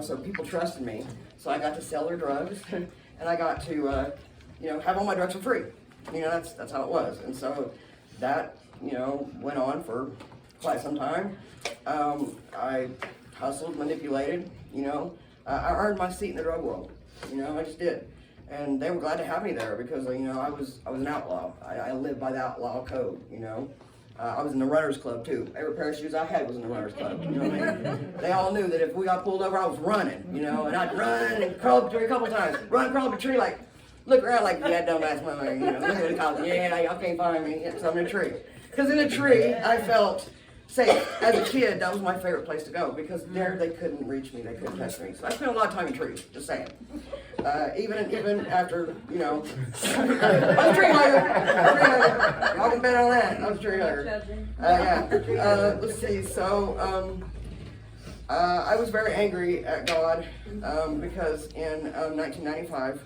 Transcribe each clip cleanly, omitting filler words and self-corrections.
so people trusted me. So I got to sell their drugs, and I got to, have all my drugs for free. That's how it was. And so that, went on for quite some time. I hustled, manipulated, I earned my seat in the drug world. I just did. And they were glad to have me there because, I was an outlaw. I lived by the outlaw code, I was in the runners club too. Every pair of shoes I had was in the runners club. You know what I mean? They all knew that if we got pulled over, I was running, and I'd run and crawl up a tree a couple times. Crawl up a tree, like, look around like, yeah, dumbass mother, look at the cops, yeah, y'all can't find me, so I'm in a tree. Because in a tree, I felt safe. As a kid, that was my favorite place to go because there they couldn't reach me, they couldn't touch me. So I spent a lot of time in trees, just saying. Even after, I was a tree hugger. Y'all can bet on that. I was a tree hugger. Let's see. So I was very angry at God because in 1995,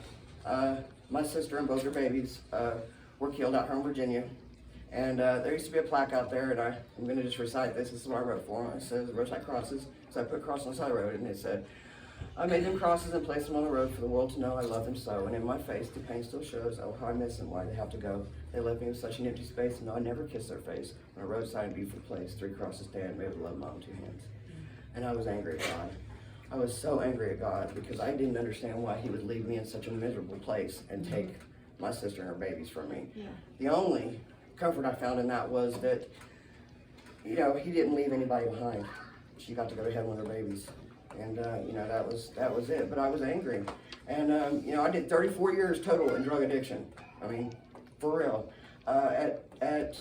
my sister and both her babies were killed out here in Virginia. And there used to be a plaque out there, and I'm going to just recite this. This is what I wrote for them. It says, roadside crosses. So I put a cross on the side of the road, and it said, I made them crosses and placed them on the road for the world to know I love them so. And in my face, the pain still shows, oh, how I miss them, why they have to go. They left me with such an empty space, and though I never kissed their face, on a roadside and beautiful place, 3 crosses stand, made with love in my own 2 hands. And I was angry at God. I was so angry at God because I didn't understand why he would leave me in such a miserable place and take my sister and her babies from me. Yeah. The only comfort I found in that was that, he didn't leave anybody behind. She got to go to heaven with her babies. And, that was it. But I was angry. And, I did 34 years total in drug addiction. I mean, for real. And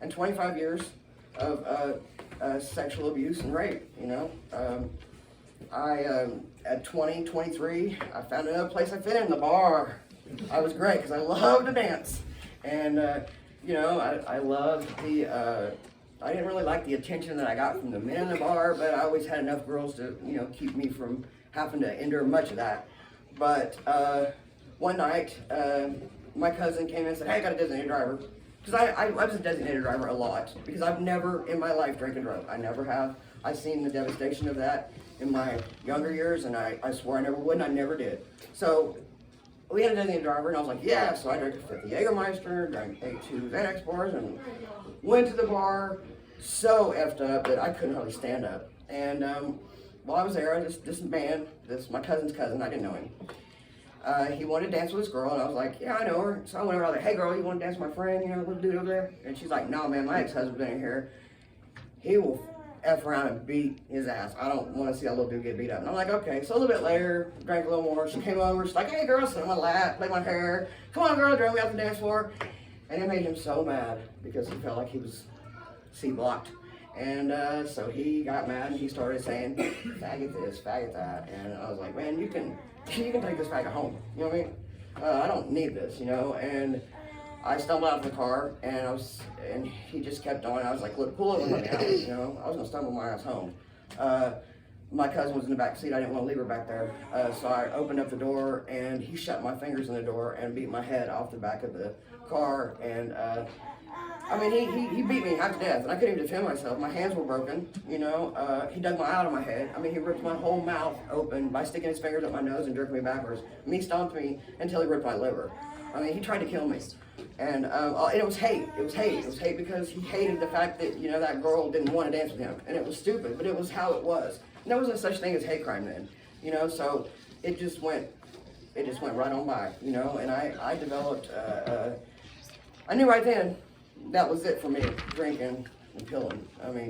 25 years of sexual abuse and rape, at 23, I found another place I fit in, the bar. I was great because I loved to dance. And, I loved I didn't really like the attention that I got from the men in the bar, but I always had enough girls to, keep me from having to endure much of that. But one night, my cousin came in and said, hey, I got a designated driver. Because I was a designated driver a lot, because I've never in my life drank and drove. I never have. I've seen the devastation of that in my younger years, and I swore I never would, and I never did. So we had a designated driver, and I was like, yeah. So I drank a 50 Jägermeister, drank 2 Xanax bars, and went to the bar so effed up that I couldn't hardly stand up. And while I was there, this man, my cousin's cousin, I didn't know him. He wanted to dance with this girl, and I was like, yeah, I know her. So I went over, I was like, hey girl, you want to dance with my friend, little dude over there? And she's like, no man, my ex-husband's in here. He will F around and beat his ass. I don't want to see that little dude get beat up. And I'm like, okay. So a little bit later, drank a little more. She came over, she's like, hey girl, sit on my lap, play my hair. Come on girl, drag me out the dance floor. And it made him so mad because he felt like he was C-blocked. And so he got mad and he started saying, faggot this, faggot that. And I was like, man, you can take this faggot home. You know what I mean? I don't need this, And I stumbled out of the car and he just kept on. I was like, look, pull over and let me out. I was gonna stumble my ass home. My cousin was in the back seat. I didn't want to leave her back there. So I opened up the door and he shut my fingers in the door and beat my head off the back of the car. And he beat me half to death, and I couldn't even defend myself. My hands were broken, He dug my eye out of my head. He ripped my whole mouth open by sticking his fingers up my nose and jerking me backwards. He stomped me until he ripped my liver. He tried to kill me. And it was hate. It was hate because he hated the fact that, that girl didn't want to dance with him. And it was stupid, but it was how it was. And there wasn't such thing as hate crime then, so it just went right on by, and I developed, I knew right then that was it for me, drinking and pilling.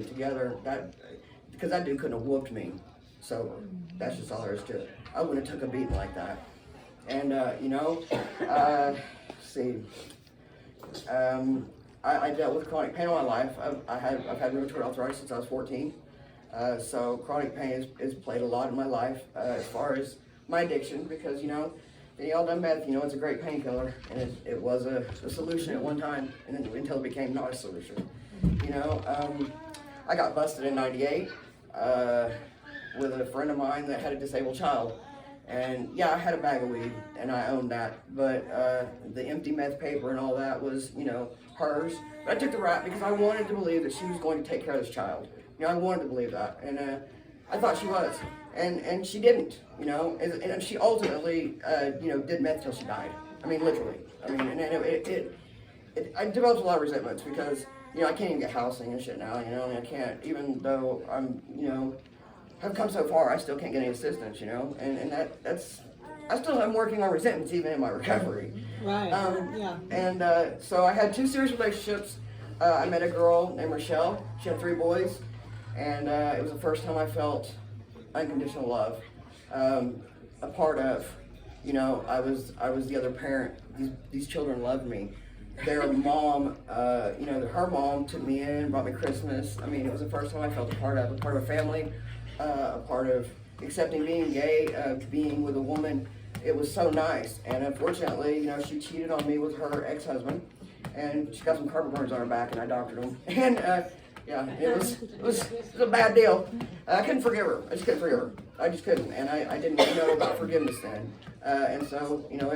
Together, because that dude couldn't have whooped me. So that's just all there is to it. I wouldn't have took a beating like that. And, let's see. I dealt with chronic pain all my life. I've had rheumatoid arthritis since I was 14. So chronic pain has played a lot in my life as far as my addiction, because, the all done meth, it's a great painkiller, and it was a solution at one time, and then, until it became not a solution. I got busted in '98 with a friend of mine that had a disabled child. And yeah, I had a bag of weed, and I owned that, but the empty meth paper and all that was, hers. But I took the rap because I wanted to believe that she was going to take care of this child. I wanted to believe that, and I thought she was. and she didn't, you know, and she ultimately, you know, did meth till she died. I mean, literally. I mean, and I developed a lot of resentments because, you know, I can't even get housing and shit now, you know, I mean, I can't, even though I'm, you know, have come so far, I still can't get any assistance, you know, and that's, I still am working on resentments even in my recovery. Right, yeah. And so I had 2 serious relationships. I met a girl named Rochelle. She had 3 boys, and it was the first time I felt unconditional love. A part of, you know, I was the other parent. These children loved me. Their mom, you know, her mom took me in, brought me Christmas. I mean, it was the first time I felt a part of a family, a part of accepting being gay, being with a woman. It was so nice, and unfortunately, you know, she cheated on me with her ex-husband, and she got some carpet burns on her back, and I doctored them. And yeah, it was a bad deal. I couldn't forgive her. I just couldn't forgive her. I just couldn't, and I didn't know about forgiveness then. And so, you know,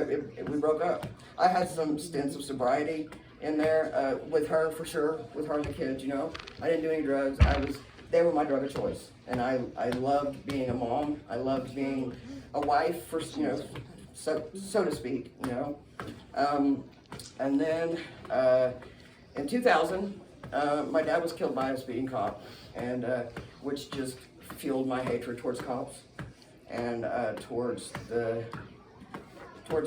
we broke up. I had some stints of sobriety in there with her for sure, with her and the kids. You know, I didn't do any drugs. They were my drug of choice, and I loved being a mom. I loved being a wife, for, you know, so to speak, you know. And then in 2000, my dad was killed by a speeding cop, and which just fueled my hatred towards cops and towards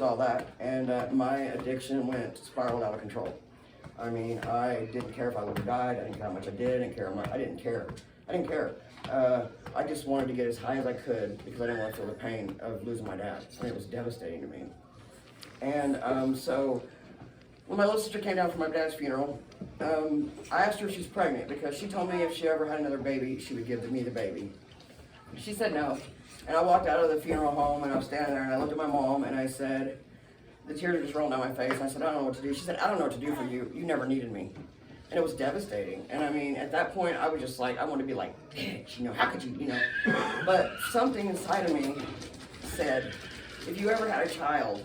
all that. And my addiction spiraled out of control. I mean, I didn't care if I would have died. I didn't care how much I did. I didn't care. I didn't care. I just wanted to get as high as I could because I didn't want to feel the pain of losing my dad. I mean, it was devastating to me. And so when my little sister came down for my dad's funeral, I asked her if she's pregnant because she told me if she ever had another baby, she would give me the baby. She said no. And I walked out of the funeral home and I was standing there and I looked at my mom and I said, the tears were just rolling down my face. I said, I don't know what to do. She said, I don't know what to do for you. You never needed me. And it was devastating. And I mean, at that point, I was just like, I want to be like, bitch, you know, how could you, you know? But something inside of me said, if you ever had a child,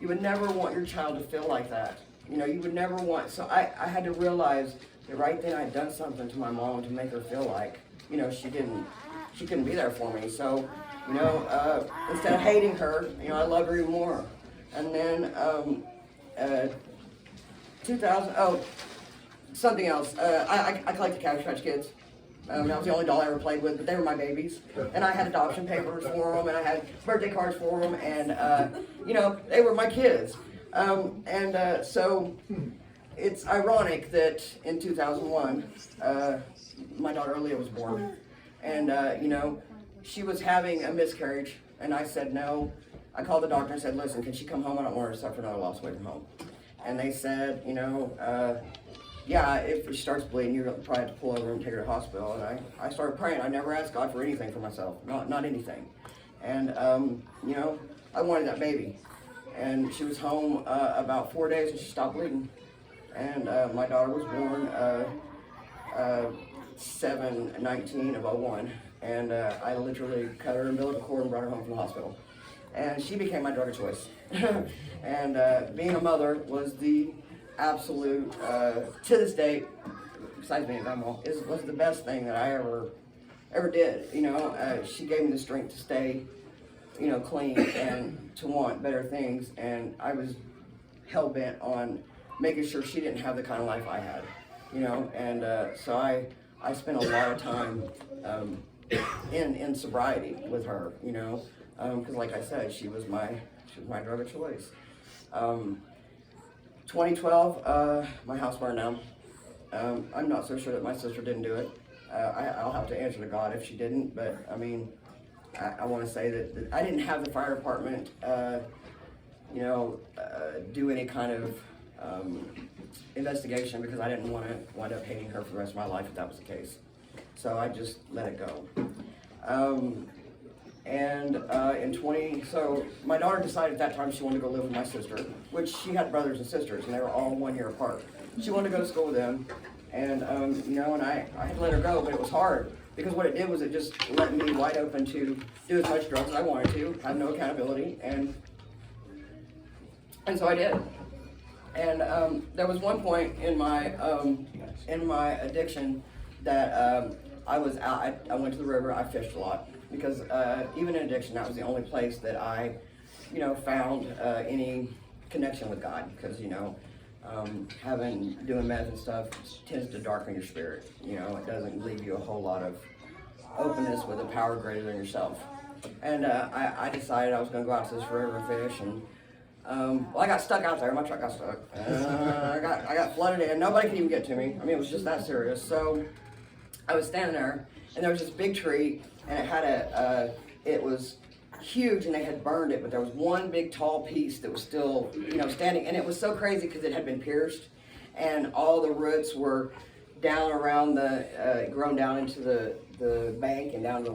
you would never want your child to feel like that. You know, you would never want, so I had to realize that right then I'd done something to my mom to make her feel like, you know, she couldn't be there for me. So, you know, instead of hating her, you know, I loved her even more. And then, 2000, something else. I collected Cabbage Patch Kids. That was the only doll I ever played with, but they were my babies. And I had adoption papers for them, and I had birthday cards for them, and, you know, they were my kids. So it's ironic that in 2001, my daughter Aaliyah was born. And, you know, she was having a miscarriage, and I said no. I called the doctor and said, listen, can she come home? I don't want her to suffer another loss away from home. And they said, you know, yeah, if she starts bleeding, you're probably have to pull over and take her to the hospital. And I started praying. I never asked God for anything for myself, not anything. And, you know, I wanted that baby. And she was home about 4 days and she stopped bleeding. And my daughter was born 7/19 of 01. And I literally cut her umbilical cord and brought her home from the hospital. And she became my drug of choice. And being a mother was the absolute, to this day, besides being a grandma, was the best thing that I ever did. You know, she gave me the strength to stay, you know, clean and to want better things. And I was hell-bent on making sure she didn't have the kind of life I had, you know. And so I spent a lot of time in sobriety with her, you know, because like I said, she was my drug of choice. 2012, my house burned down. I'm not so sure that my sister didn't do it. I'll have to answer to God if she didn't, but I mean, I want to say that I didn't have the fire department, you know, do any kind of investigation because I didn't want to wind up hating her for the rest of my life if that was the case. So I just let it go. So my daughter decided at that time she wanted to go live with my sister, which she had brothers and sisters, and they were all 1 year apart. She wanted to go to school with them, and you know, and I had to let her go, but it was hard because what it did was it just let me wide open to do as much drugs as I wanted to, have no accountability, and so I did. And there was one point in my addiction that I was out. I went to the river. I fished a lot. because even in addiction, that was the only place that I, found any connection with God. Because doing meth and stuff tends to darken your spirit. It doesn't leave you a whole lot of openness with a power greater than yourself. And I decided I was going to go out to this river and fish, and I got stuck out there. My truck got stuck. I got flooded in. Nobody could even get to me. I mean, it was just that serious. So I was standing there, and there was this big tree, and it had it was huge, and they had burned it, but there was one big tall piece that was still, standing, and it was so crazy because it had been pierced, and all the roots were down around grown down into the bank and down to the